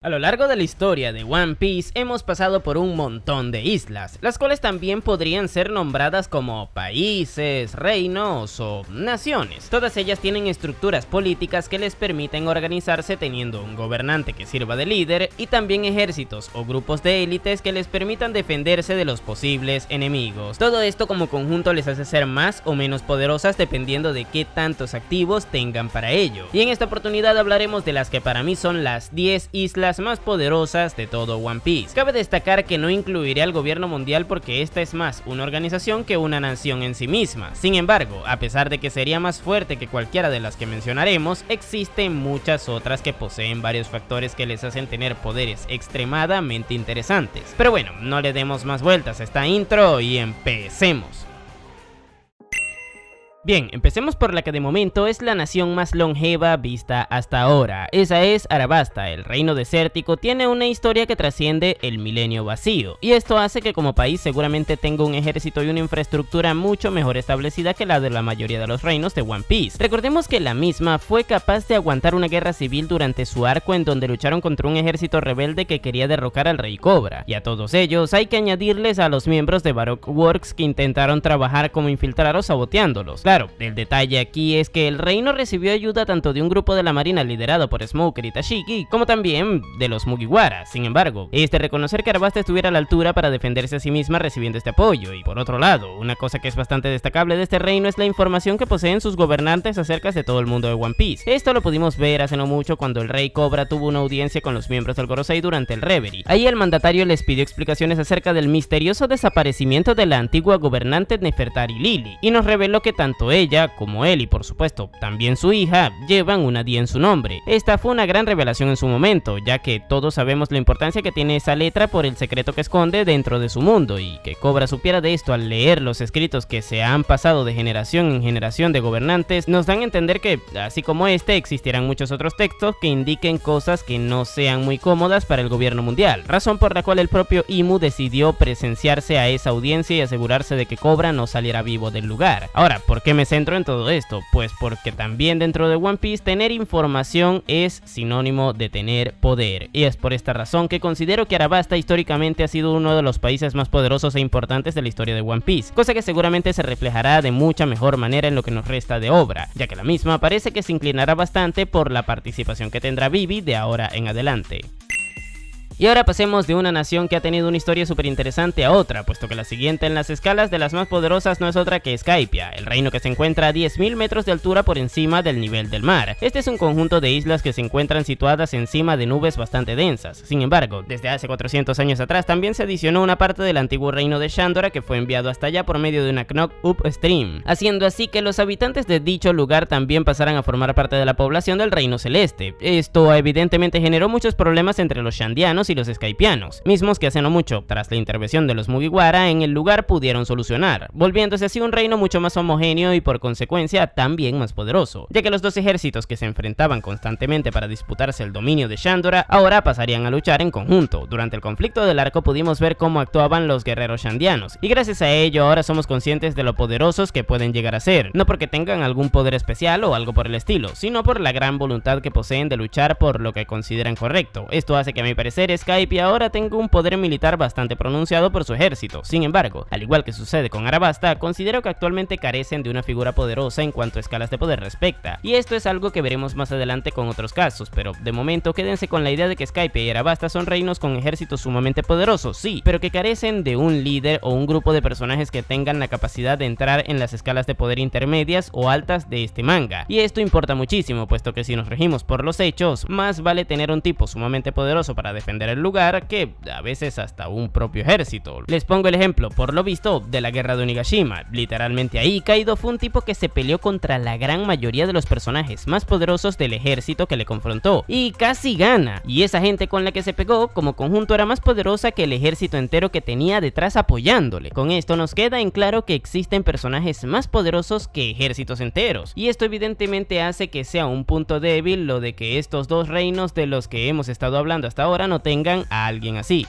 A lo largo de la historia de One Piece hemos pasado por un montón de islas, las cuales también podrían ser nombradas como países, reinos o naciones. Todas ellas tienen estructuras políticas que les permiten organizarse teniendo un gobernante que sirva de líder y también ejércitos o grupos de élites que les permitan defenderse de los posibles enemigos. Todo esto como conjunto les hace ser más o menos poderosas dependiendo de qué tantos activos tengan para ello. Y en esta oportunidad hablaremos de las que para mí son las 10 islas más poderosas de todo One Piece. Cabe destacar que no incluiré al gobierno mundial porque esta es más una organización que una nación en sí misma. Sin embargo, a pesar de que sería más fuerte que cualquiera de las que mencionaremos, existen muchas otras que poseen varios factores que les hacen tener poderes extremadamente interesantes. Pero bueno, no le demos más vueltas a esta intro y empecemos. Bien, empecemos por la que de momento es la nación más longeva vista hasta ahora. Esa es Arabasta. El reino desértico tiene una historia que trasciende el milenio vacío, y esto hace que como país seguramente tenga un ejército y una infraestructura mucho mejor establecida que la de la mayoría de los reinos de One Piece. Recordemos que la misma fue capaz de aguantar una guerra civil durante su arco en donde lucharon contra un ejército rebelde que quería derrocar al rey Cobra, y a todos ellos hay que añadirles a los miembros de Baroque Works que intentaron trabajar como infiltrados saboteándolos. Claro, el detalle aquí es que el reino recibió ayuda tanto de un grupo de la marina liderado por Smoker y Tashiki, como también de los Mugiwara. Sin embargo, es de reconocer que Arabasta estuviera a la altura para defenderse a sí misma recibiendo este apoyo. Y por otro lado, una cosa que es bastante destacable de este reino es la información que poseen sus gobernantes acerca de todo el mundo de One Piece. Esto lo pudimos ver hace no mucho cuando el rey Cobra tuvo una audiencia con los miembros del Gorosei durante el Reverie. Ahí el mandatario les pidió explicaciones acerca del misterioso desaparecimiento de la antigua gobernante Nefertari Lily, y nos reveló que tanto ella como él y por supuesto también su hija llevan una D en su nombre. Esta fue una gran revelación en su momento, ya que todos sabemos la importancia que tiene esa letra por el secreto que esconde dentro de su mundo, y que Cobra supiera de esto al leer los escritos que se han pasado de generación en generación de gobernantes nos dan a entender que, así como este, existirán muchos otros textos que indiquen cosas que no sean muy cómodas para el gobierno mundial, razón por la cual el propio Imu decidió presenciarse a esa audiencia y asegurarse de que Cobra no saliera vivo del lugar. Ahora, ¿por qué me centro en todo esto? Pues porque también dentro de One Piece tener información es sinónimo de tener poder, y es por esta razón que considero que Arabasta históricamente ha sido uno de los países más poderosos e importantes de la historia de One Piece, cosa que seguramente se reflejará de mucha mejor manera en lo que nos resta de obra, ya que la misma parece que se inclinará bastante por la participación que tendrá Vivi de ahora en adelante. Y ahora pasemos de una nación que ha tenido una historia súper interesante a otra, puesto que la siguiente en las escalas de las más poderosas no es otra que Skypiea, el reino que se encuentra a 10.000 metros de altura por encima del nivel del mar. Este es un conjunto de islas que se encuentran situadas encima de nubes bastante densas. Sin embargo, desde hace 400 años atrás también se adicionó una parte del antiguo reino de Shandora que fue enviado hasta allá por medio de una Knock Upstream, haciendo así que los habitantes de dicho lugar también pasaran a formar parte de la población del reino celeste. Esto evidentemente generó muchos problemas entre los shandianos y los skypianos, mismos que hace no mucho, tras la intervención de los Mugiwara en el lugar, pudieron solucionar, volviéndose así un reino mucho más homogéneo y por consecuencia también más poderoso, ya que los dos ejércitos que se enfrentaban constantemente para disputarse el dominio de Shandora ahora pasarían a luchar en conjunto. Durante el conflicto del arco pudimos ver cómo actuaban los guerreros shandianos, y gracias a ello ahora somos conscientes de lo poderosos que pueden llegar a ser, no porque tengan algún poder especial o algo por el estilo, sino por la gran voluntad que poseen de luchar por lo que consideran correcto. Esto hace que a mi parecer Skypiea ahora tenga un poder militar bastante pronunciado por su ejército. Sin embargo, al igual que sucede con Arabasta, considero que actualmente carecen de una figura poderosa en cuanto a escalas de poder respecta, y esto es algo que veremos más adelante con otros casos, pero de momento quédense con la idea de que Skypiea y Arabasta son reinos con ejércitos sumamente poderosos, sí, pero que carecen de un líder o un grupo de personajes que tengan la capacidad de entrar en las escalas de poder intermedias o altas de este manga, y esto importa muchísimo, puesto que si nos regimos por los hechos, más vale tener un tipo sumamente poderoso para defender el lugar que a veces hasta un propio ejército. Les pongo el ejemplo, por lo visto, de la guerra de Onigashima. Literalmente ahí Kaido fue un tipo que se peleó contra la gran mayoría de los personajes más poderosos del ejército que le confrontó, y casi gana, y esa gente con la que se pegó como conjunto era más poderosa que el ejército entero que tenía detrás apoyándole. Con esto nos queda en claro que existen personajes más poderosos que ejércitos enteros, y esto evidentemente hace que sea un punto débil lo de que estos dos reinos de los que hemos estado hablando hasta ahora no tengan a alguien así.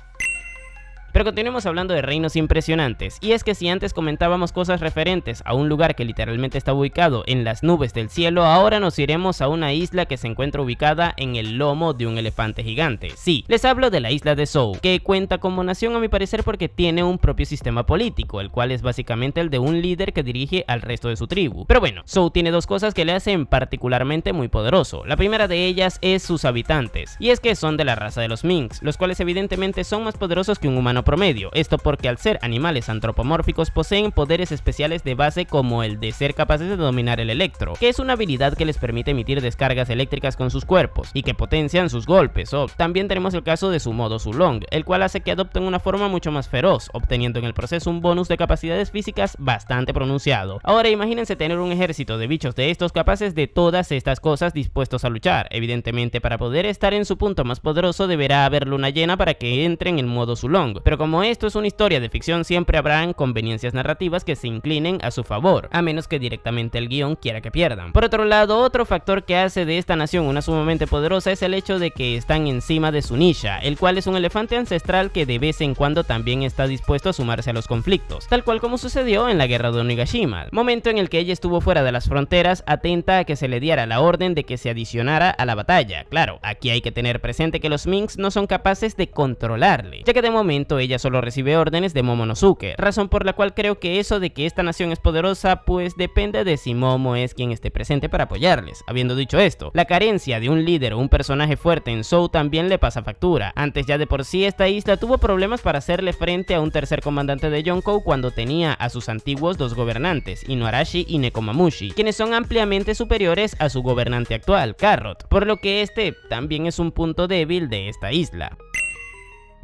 Pero continuemos hablando de reinos impresionantes, y es que si antes comentábamos cosas referentes a un lugar que literalmente está ubicado en las nubes del cielo, ahora nos iremos a una isla que se encuentra ubicada en el lomo de un elefante gigante. Sí, les hablo de la isla de Zou, que cuenta como nación a mi parecer porque tiene un propio sistema político, el cual es básicamente el de un líder que dirige al resto de su tribu. Pero bueno, Zou tiene dos cosas que le hacen particularmente muy poderoso. La primera de ellas es sus habitantes, y es que son de la raza de los Minks, los cuales evidentemente son más poderosos que un humano promedio. Esto porque al ser animales antropomórficos poseen poderes especiales de base como el de ser capaces de dominar el electro, que es una habilidad que les permite emitir descargas eléctricas con sus cuerpos y que potencian sus golpes. O también tenemos el caso de su modo Sulong, el cual hace que adopten una forma mucho más feroz, obteniendo en el proceso un bonus de capacidades físicas bastante pronunciado. Ahora imagínense tener un ejército de bichos de estos capaces de todas estas cosas dispuestos a luchar. Evidentemente, para poder estar en su punto más poderoso deberá haber luna llena para que entre en el modo Sulong, pero como esto es una historia de ficción, siempre habrán conveniencias narrativas que se inclinen a su favor, a menos que directamente el guión quiera que pierdan. Por otro lado, otro factor que hace de esta nación una sumamente poderosa es el hecho de que están encima de su Nisha, el cual es un elefante ancestral que de vez en cuando también está dispuesto a sumarse a los conflictos, tal cual como sucedió en la guerra de Onigashima, momento en el que ella estuvo fuera de las fronteras, atenta a que se le diera la orden de que se adicionara a la batalla. Claro, aquí hay que tener presente que los Minks no son capaces de controlarle, ya que de momento ella solo recibe órdenes de Momonosuke, razón por la cual creo que eso de que esta nación es poderosa pues depende de si Momo es quien esté presente para apoyarles. Habiendo dicho esto, la carencia de un líder o un personaje fuerte en Zou también le pasa factura. Antes ya de por sí esta isla tuvo problemas para hacerle frente a un tercer comandante de Yonkou cuando tenía a sus antiguos dos gobernantes, Inuarashi y Nekomamushi, quienes son ampliamente superiores a su gobernante actual, Carrot, por lo que este también es un punto débil de esta isla.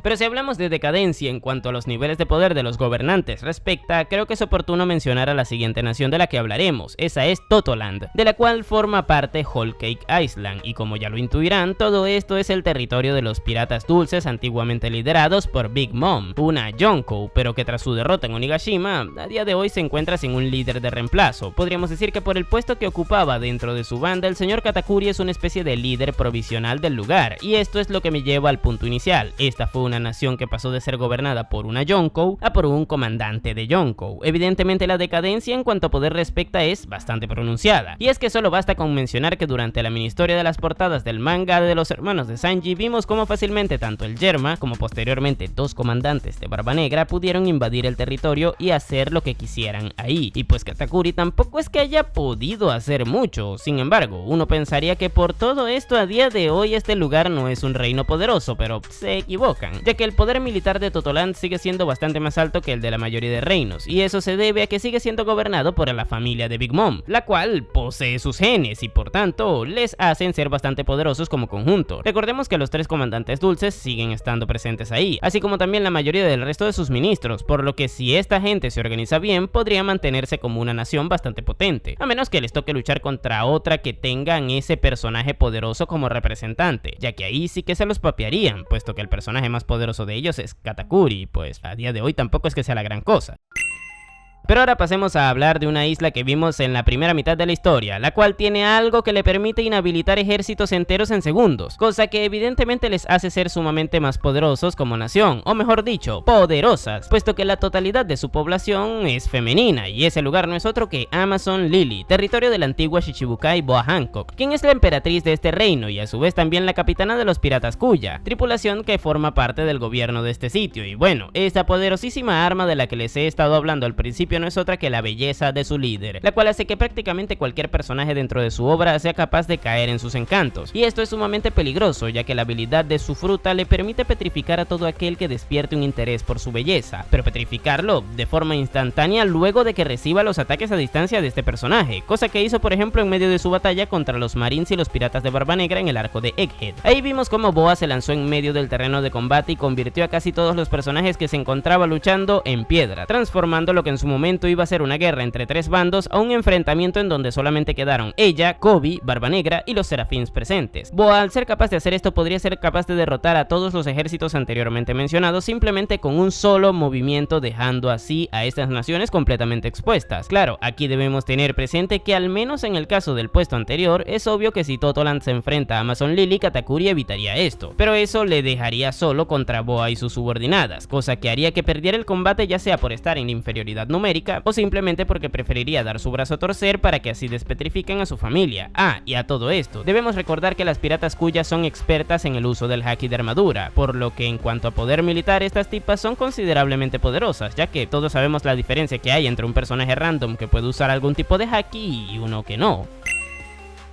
Pero si hablamos de decadencia en cuanto a los niveles de poder de los gobernantes respecta, creo que es oportuno mencionar a la siguiente nación de la que hablaremos. Esa es Totoland, de la cual forma parte Whole Cake Island, y como ya lo intuirán, todo esto es el territorio de los piratas dulces antiguamente liderados por Big Mom, una Yonkou, pero que tras su derrota en Onigashima, a día de hoy se encuentra sin un líder de reemplazo. Podríamos decir que por el puesto que ocupaba dentro de su banda, el señor Katakuri es una especie de líder provisional del lugar, y esto es lo que me lleva al punto inicial. Esta fue una nación que pasó de ser gobernada por una Yonkou a por un comandante de Yonkou. Evidentemente la decadencia en cuanto a poder respecta es bastante pronunciada, y es que solo basta con mencionar que durante la mini historia de las portadas del manga de los hermanos de Sanji vimos cómo fácilmente tanto el Yerma como posteriormente dos comandantes de Barba Negra pudieron invadir el territorio y hacer lo que quisieran ahí, y pues Katakuri tampoco es que haya podido hacer mucho. Sin embargo, uno pensaría que por todo esto a día de hoy este lugar no es un reino poderoso, pero se equivocan, ya que el poder militar de Totoland sigue siendo bastante más alto que el de la mayoría de reinos, y eso se debe a que sigue siendo gobernado por la familia de Big Mom, la cual posee sus genes y por tanto les hacen ser bastante poderosos como conjunto. Recordemos que los tres comandantes dulces siguen estando presentes ahí, así como también la mayoría del resto de sus ministros, por lo que si esta gente se organiza bien, podría mantenerse como una nación bastante potente, a menos que les toque luchar contra otra que tengan ese personaje poderoso como representante, ya que ahí sí que se los papearían, puesto que el personaje más poderoso de ellos es Katakuri, pues a día de hoy tampoco es que sea la gran cosa. Pero ahora pasemos a hablar de una isla que vimos en la primera mitad de la historia, la cual tiene algo que le permite inhabilitar ejércitos enteros en segundos, cosa que evidentemente les hace ser sumamente más poderosos como nación, o mejor dicho, poderosas, puesto que la totalidad de su población es femenina, y ese lugar no es otro que Amazon Lily, territorio de la antigua Shichibukai Boa Hancock, quien es la emperatriz de este reino y a su vez también la capitana de los piratas Kuya, tripulación que forma parte del gobierno de este sitio. Y bueno, esta poderosísima arma de la que les he estado hablando al principio no es otra que la belleza de su líder, la cual hace que prácticamente cualquier personaje dentro de su obra sea capaz de caer en sus encantos, y esto es sumamente peligroso, ya que la habilidad de su fruta le permite petrificar a todo aquel que despierte un interés por su belleza, pero petrificarlo de forma instantánea luego de que reciba los ataques a distancia de este personaje, cosa que hizo por ejemplo en medio de su batalla contra los Marines y los piratas de Barba Negra en el arco de Egghead. Ahí vimos cómo Boa se lanzó en medio del terreno de combate y convirtió a casi todos los personajes que se encontraba luchando en piedra, transformando lo que en su momento momento iba a ser una guerra entre tres bandos a un enfrentamiento en donde solamente quedaron ella, Koby, Barba Negra y los Serafins presentes. Boa, al ser capaz de hacer esto, podría ser capaz de derrotar a todos los ejércitos anteriormente mencionados simplemente con un solo movimiento, dejando así a estas naciones completamente expuestas. Claro, aquí debemos tener presente que al menos en el caso del puesto anterior, es obvio que si Totoland se enfrenta a Amazon Lily, Katakuri evitaría esto, pero eso le dejaría solo contra Boa y sus subordinadas, cosa que haría que perdiera el combate, ya sea por estar en inferioridad numérica o simplemente porque preferiría dar su brazo a torcer para que así despetrifiquen a su familia. Ah, y a todo esto, debemos recordar que las piratas cuyas son expertas en el uso del haki de armadura, por lo que en cuanto a poder militar, estas tipas son considerablemente poderosas, ya que todos sabemos la diferencia que hay entre un personaje random que puede usar algún tipo de haki y uno que no.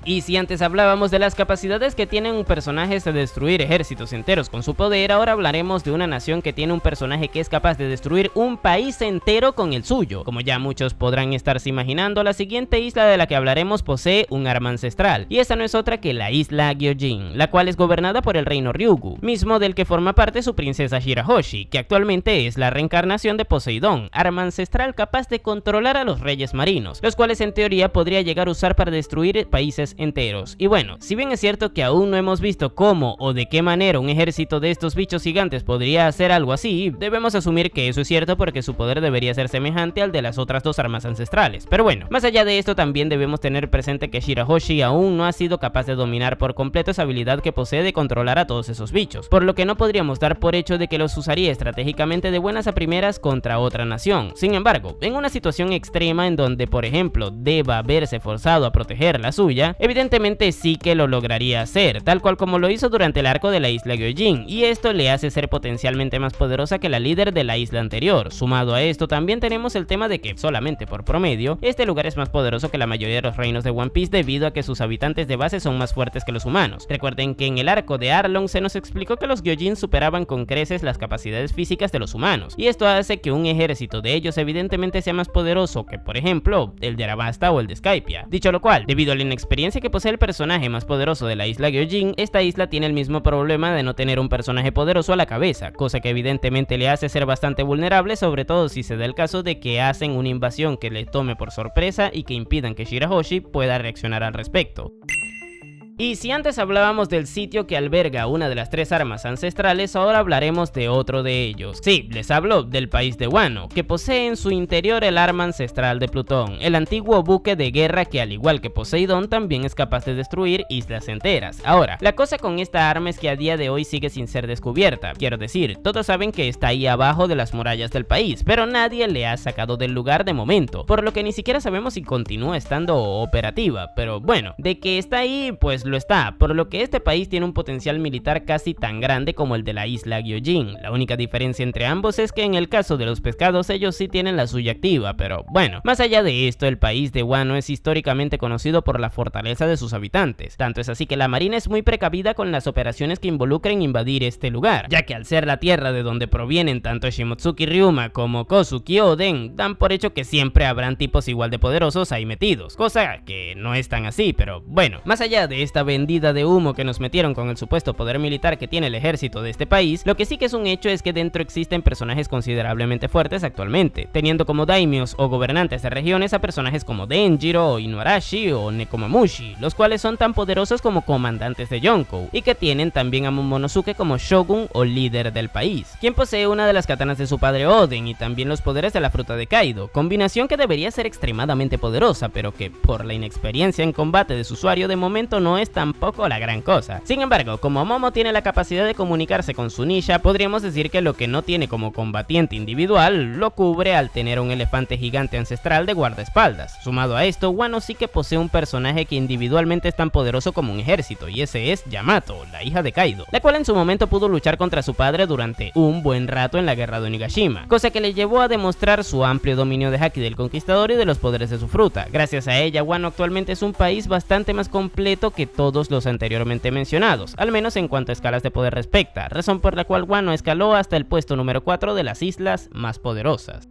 Y si antes hablábamos de las capacidades que tienen personajes de destruir ejércitos enteros con su poder, ahora hablaremos de una nación que tiene un personaje que es capaz de destruir un país entero con el suyo. Como ya muchos podrán estarse imaginando, la siguiente isla de la que hablaremos posee un arma ancestral, y esa no es otra que la isla Gyojin, la cual es gobernada por el reino Ryugu, mismo del que forma parte su princesa Shirahoshi, que actualmente es la reencarnación de Poseidón, arma ancestral capaz de controlar a los reyes marinos, los cuales en teoría podría llegar a usar para destruir países enteros. Y bueno, si bien es cierto que aún no hemos visto cómo o de qué manera un ejército de estos bichos gigantes podría hacer algo así, debemos asumir que eso es cierto porque su poder debería ser semejante al de las otras dos armas ancestrales. Pero bueno, más allá de esto, también debemos tener presente que Shirahoshi aún no ha sido capaz de dominar por completo esa habilidad que posee de controlar a todos esos bichos, por lo que no podríamos dar por hecho de que los usaría estratégicamente de buenas a primeras contra otra nación. Sin embargo, en una situación extrema en donde, por ejemplo, deba verse forzado a proteger la suya, evidentemente sí que lo lograría hacer, tal cual como lo hizo durante el arco de la isla Gyojin, y esto le hace ser potencialmente más poderosa que la líder de la isla anterior. Sumado a esto, también tenemos el tema de que, solamente por promedio, este lugar es más poderoso que la mayoría de los reinos de One Piece debido a que sus habitantes de base son más fuertes que los humanos. Recuerden que en el arco de Arlong se nos explicó que los Gyojin superaban con creces las capacidades físicas de los humanos, y esto hace que un ejército de ellos evidentemente sea más poderoso que, por ejemplo, el de Arabasta o el de Skypiea. Dicho lo cual, debido a la inexperiencia que posee el personaje más poderoso de la isla Gyojin, esta isla tiene el mismo problema de no tener un personaje poderoso a la cabeza, cosa que evidentemente le hace ser bastante vulnerable, sobre todo si se da el caso de que hacen una invasión que le tome por sorpresa y que impidan que Shirahoshi pueda reaccionar al respecto. Y si antes hablábamos del sitio que alberga una de las tres armas ancestrales, ahora hablaremos de otro de ellos. Sí, les hablo del país de Wano, que posee en su interior el arma ancestral de Plutón, el antiguo buque de guerra que, al igual que Poseidón, también es capaz de destruir islas enteras. Ahora, la cosa con esta arma es que a día de hoy sigue sin ser descubierta. Quiero decir, todos saben que está ahí abajo de las murallas del país, pero nadie le ha sacado del lugar de momento, por lo que ni siquiera sabemos si continúa estando operativa. Pero bueno, de que está ahí, pues lo está, por lo que este país tiene un potencial militar casi tan grande como el de la isla Gyojin. La única diferencia entre ambos es que en el caso de los pescados ellos sí tienen la suya activa, pero bueno, más allá de esto, el país de Wano es históricamente conocido por la fortaleza de sus habitantes, tanto es así que la marina es muy precavida con las operaciones que involucren invadir este lugar, ya que al ser la tierra de donde provienen tanto Shimotsuki Ryuma como Kozuki Oden, dan por hecho que siempre habrán tipos igual de poderosos ahí metidos, cosa que no es tan así, pero bueno, más allá de esta vendida de humo que nos metieron con el supuesto poder militar que tiene el ejército de este país, lo que sí que es un hecho es que dentro existen personajes considerablemente fuertes actualmente, teniendo como daimios o gobernantes de regiones a personajes como Denjiro, Inuarashi o Nekomamushi, los cuales son tan poderosos como comandantes de Yonkou, y que tienen también a Momonosuke como shogun o líder del país, quien posee una de las katanas de su padre Oden y también los poderes de la fruta de Kaido, combinación que debería ser extremadamente poderosa, pero que por la inexperiencia en combate de su usuario de momento no es tampoco la gran cosa. Sin embargo, como Momo tiene la capacidad de comunicarse con su ninja, podríamos decir que lo que no tiene como combatiente individual lo cubre al tener un elefante gigante ancestral de guardaespaldas. Sumado a esto, Wano sí que posee un personaje que individualmente es tan poderoso como un ejército, y ese es Yamato, la hija de Kaido, la cual en su momento pudo luchar contra su padre durante un buen rato en la guerra de Onigashima, cosa que le llevó a demostrar su amplio dominio de haki del conquistador y de los poderes de su fruta. Gracias a ella, Wano actualmente es un país bastante más completo que todos los anteriormente mencionados, al menos en cuanto a escalas de poder respecta, razón por la cual Wano escaló hasta el puesto número 4 de las islas más poderosas.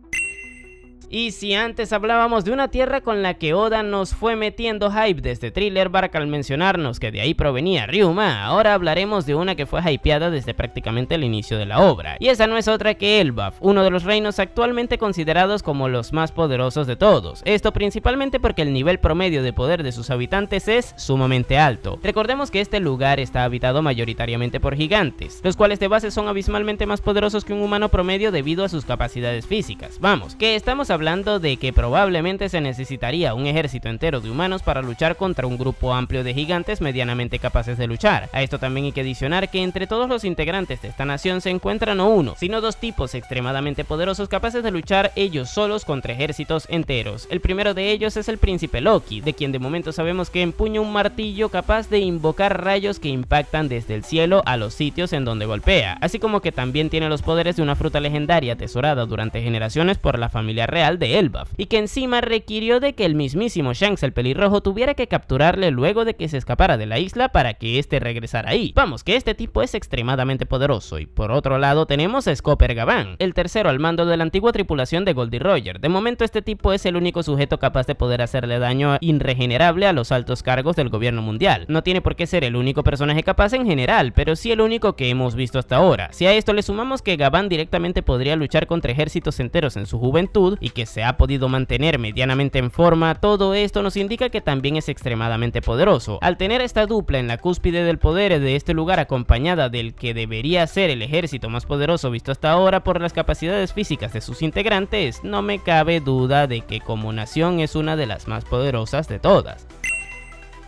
Y si antes hablábamos de una tierra con la que Oda nos fue metiendo hype desde Thriller Bark al mencionarnos que de ahí provenía Ryuma, ahora hablaremos de una que fue hypeada desde prácticamente el inicio de la obra, y esa no es otra que Elbaf, uno de los reinos actualmente considerados como los más poderosos de todos, esto principalmente porque el nivel promedio de poder de sus habitantes es sumamente alto. Recordemos que este lugar está habitado mayoritariamente por gigantes, los cuales de base son abismalmente más poderosos que un humano promedio debido a sus capacidades físicas. Vamos, que estamos hablando de que probablemente se necesitaría un ejército entero de humanos para luchar contra un grupo amplio de gigantes medianamente capaces de luchar. A esto también hay que adicionar que entre todos los integrantes de esta nación se encuentran no uno, sino dos tipos extremadamente poderosos capaces de luchar ellos solos contra ejércitos enteros. El primero de ellos es el príncipe Loki, de quien de momento sabemos que empuña un martillo capaz de invocar rayos que impactan desde el cielo a los sitios en donde golpea, así como que también tiene los poderes de una fruta legendaria atesorada durante generaciones por la familia real de Elbaf, y que encima requirió de que el mismísimo Shanks el pelirrojo tuviera que capturarle luego de que se escapara de la isla para que este regresara ahí. Vamos, que este tipo es extremadamente poderoso. Y por otro lado tenemos a Scooper Gavan, el tercero al mando de la antigua tripulación de Goldie Roger. De momento este tipo es el único sujeto capaz de poder hacerle daño irregenerable a los altos cargos del gobierno mundial. No tiene por qué ser el único personaje capaz en general, pero sí el único que hemos visto hasta ahora. Si a esto le sumamos que Gavan directamente podría luchar contra ejércitos enteros en su juventud y que se ha podido mantener medianamente en forma, todo esto nos indica que también es extremadamente poderoso. Al tener esta dupla en la cúspide del poder de este lugar acompañada del que debería ser el ejército más poderoso visto hasta ahora por las capacidades físicas de sus integrantes, no me cabe duda de que como nación es una de las más poderosas de todas.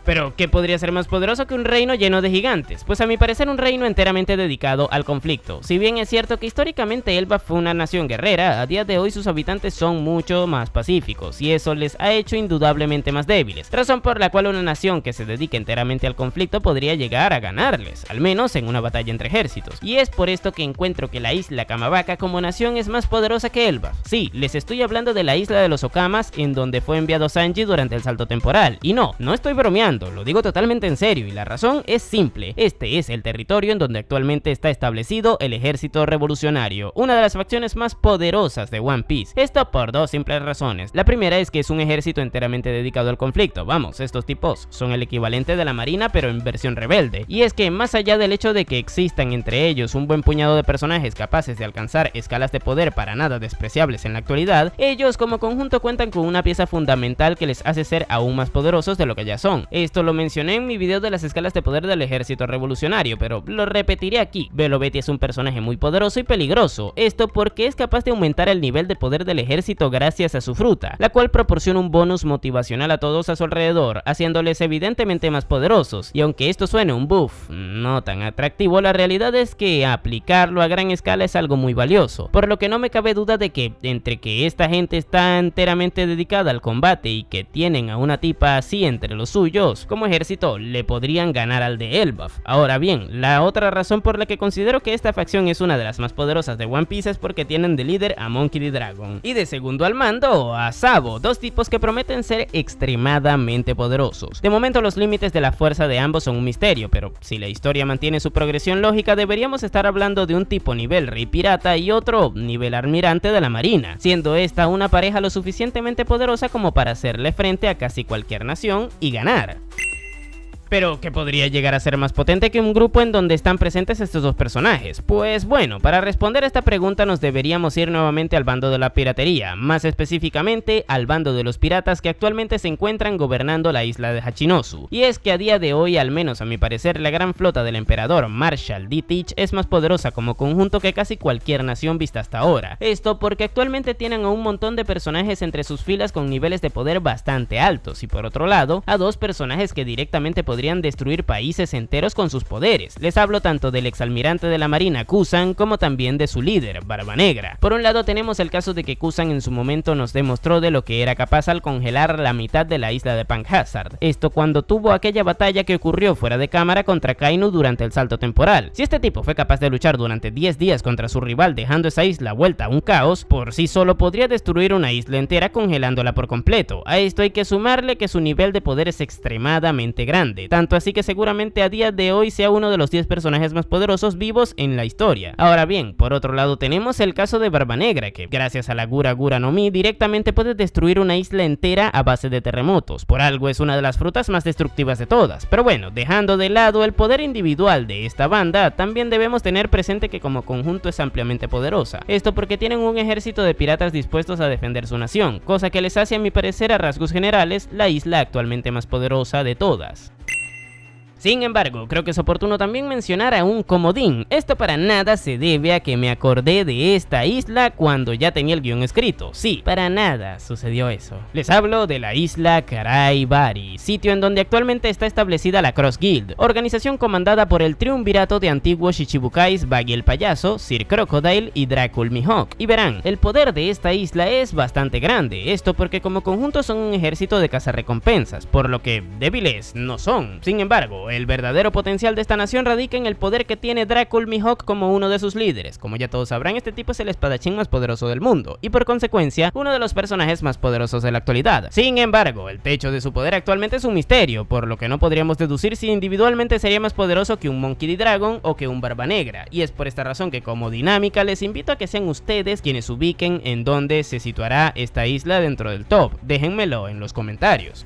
Pero, ¿qué podría ser más poderoso que un reino lleno de gigantes? Pues a mi parecer un reino enteramente dedicado al conflicto. Si bien es cierto que históricamente Elbaf fue una nación guerrera, a día de hoy sus habitantes son mucho más pacíficos, y eso les ha hecho indudablemente más débiles, razón por la cual una nación que se dedique enteramente al conflicto podría llegar a ganarles, al menos en una batalla entre ejércitos. Y es por esto que encuentro que la isla Kamabaka como nación es más poderosa que Elbaf. Sí, les estoy hablando de la isla de los Okamas, en donde fue enviado Sanji durante el salto temporal, y no estoy bromeando. Lo digo totalmente en serio y la razón es simple. Este es el territorio en donde actualmente está establecido el ejército revolucionario, una de las facciones más poderosas de One Piece. Esto por dos simples razones. La primera es que es un ejército enteramente dedicado al conflicto. Vamos, estos tipos son el equivalente de la marina pero en versión rebelde. Y es que más allá del hecho de que existan entre ellos un buen puñado de personajes capaces de alcanzar escalas de poder para nada despreciables en la actualidad, ellos como conjunto cuentan con una pieza fundamental que les hace ser aún más poderosos de lo que ya son. Esto lo mencioné en mi video de las escalas de poder del ejército revolucionario, pero lo repetiré aquí. Belo Betty es un personaje muy poderoso y peligroso, esto porque es capaz de aumentar el nivel de poder del ejército gracias a su fruta, la cual proporciona un bonus motivacional a todos a su alrededor, haciéndoles evidentemente más poderosos, y aunque esto suene un buff no tan atractivo, la realidad es que aplicarlo a gran escala es algo muy valioso, por lo que no me cabe duda de que entre que esta gente está enteramente dedicada al combate y que tienen a una tipa así entre los suyos, como ejército le podrían ganar al de Elbaf. Ahora bien, la otra razón por la que considero que esta facción es una de las más poderosas de One Piece es porque tienen de líder a Monkey D. Dragon y de segundo al mando a Sabo, dos tipos que prometen ser extremadamente poderosos. De momento los límites de la fuerza de ambos son un misterio, pero si la historia mantiene su progresión lógica deberíamos estar hablando de un tipo nivel rey pirata y otro nivel almirante de la marina, siendo esta una pareja lo suficientemente poderosa como para hacerle frente a casi cualquier nación y ganar. Pero, ¿qué podría llegar a ser más potente que un grupo en donde están presentes estos dos personajes? Pues bueno, para responder a esta pregunta nos deberíamos ir nuevamente al bando de la piratería, más específicamente al bando de los piratas que actualmente se encuentran gobernando la isla de Hachinosu. Y es que a día de hoy, al menos a mi parecer, la gran flota del emperador Marshall D. Teach es más poderosa como conjunto que casi cualquier nación vista hasta ahora. Esto porque actualmente tienen a un montón de personajes entre sus filas con niveles de poder bastante altos y por otro lado, a dos personajes que directamente podrían destruir países enteros con sus poderes. Les hablo tanto del exalmirante de la marina Kusan como también de su líder, Barba Negra. Por un lado tenemos el caso de que Kusan en su momento nos demostró de lo que era capaz al congelar la mitad de la isla de Punk Hazard. Esto cuando tuvo aquella batalla que ocurrió fuera de cámara contra Kainu durante el salto temporal. Si este tipo fue capaz de luchar durante 10 días contra su rival dejando esa isla vuelta a un caos, por sí solo podría destruir una isla entera congelándola por completo. A esto hay que sumarle que su nivel de poder es extremadamente grande, tanto así que seguramente a día de hoy sea uno de los 10 personajes más poderosos vivos en la historia. Ahora bien, por otro lado tenemos el caso de Barba Negra, que gracias a la Gura Gura no Mi directamente puede destruir una isla entera a base de terremotos. Por algo es una de las frutas más destructivas de todas. Pero bueno, dejando de lado el poder individual de esta banda, también debemos tener presente que como conjunto es ampliamente poderosa. Esto porque tienen un ejército de piratas dispuestos a defender su nación, cosa que les hace a mi parecer a rasgos generales la isla actualmente más poderosa de todas. Sin embargo, creo que es oportuno también mencionar a un comodín. Esto para nada se debe a que me acordé de esta isla cuando ya tenía el guión escrito. Sí, para nada sucedió eso. Les hablo de la isla Karai-Bari, sitio en donde actualmente está establecida la Cross Guild, organización comandada por el triunvirato de antiguos Shichibukais Baggy el Payaso, Sir Crocodile y Dracul Mihawk. Y verán, el poder de esta isla es bastante grande, esto porque como conjunto son un ejército de cazarrecompensas, por lo que débiles no son. Sin embargo, el verdadero potencial de esta nación radica en el poder que tiene Dracul Mihawk como uno de sus líderes. Como ya todos sabrán, este tipo es el espadachín más poderoso del mundo y por consecuencia uno de los personajes más poderosos de la actualidad. Sin embargo, el techo de su poder actualmente es un misterio, por lo que no podríamos deducir si individualmente sería más poderoso que un Monkey D. Dragon o que un Barba Negra, y es por esta razón que como dinámica les invito a que sean ustedes quienes ubiquen en dónde se situará esta isla dentro del top. Déjenmelo en los comentarios.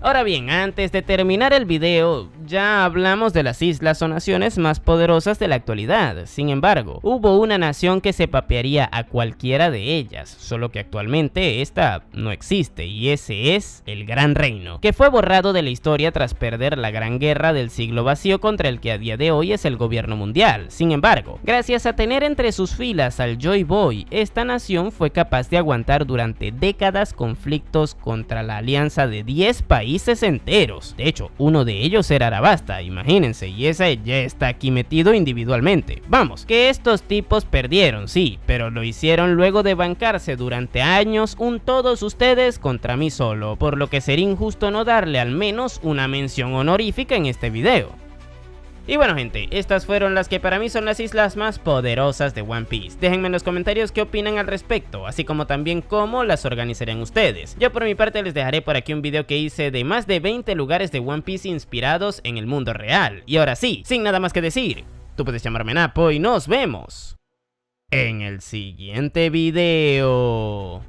Ahora bien, antes de terminar el video, ya hablamos de las islas o naciones más poderosas de la actualidad. Sin embargo, hubo una nación que se papearía a cualquiera de ellas, solo que actualmente esta no existe, y ese es el Gran Reino, que fue borrado de la historia tras perder la Gran Guerra del Siglo Vacío contra el que a día de hoy es el gobierno mundial. Sin embargo, gracias a tener entre sus filas al Joy Boy, esta nación fue capaz de aguantar durante décadas conflictos contra la alianza de 10 países enteros. De hecho, uno de ellos era Arabasta, imagínense, y ese ya está aquí metido individualmente. Vamos, que estos tipos perdieron, sí, pero lo hicieron luego de bancarse durante años un todos ustedes contra mí solo, por lo que sería injusto no darle al menos una mención honorífica en este video. Y bueno gente, estas fueron las que para mí son las islas más poderosas de One Piece. Déjenme en los comentarios qué opinan al respecto, así como también cómo las organizarían ustedes. Yo por mi parte les dejaré por aquí un video que hice de más de 20 lugares de One Piece inspirados en el mundo real. Y ahora sí, sin nada más que decir, tú puedes llamarme Napo y nos vemos en el siguiente video.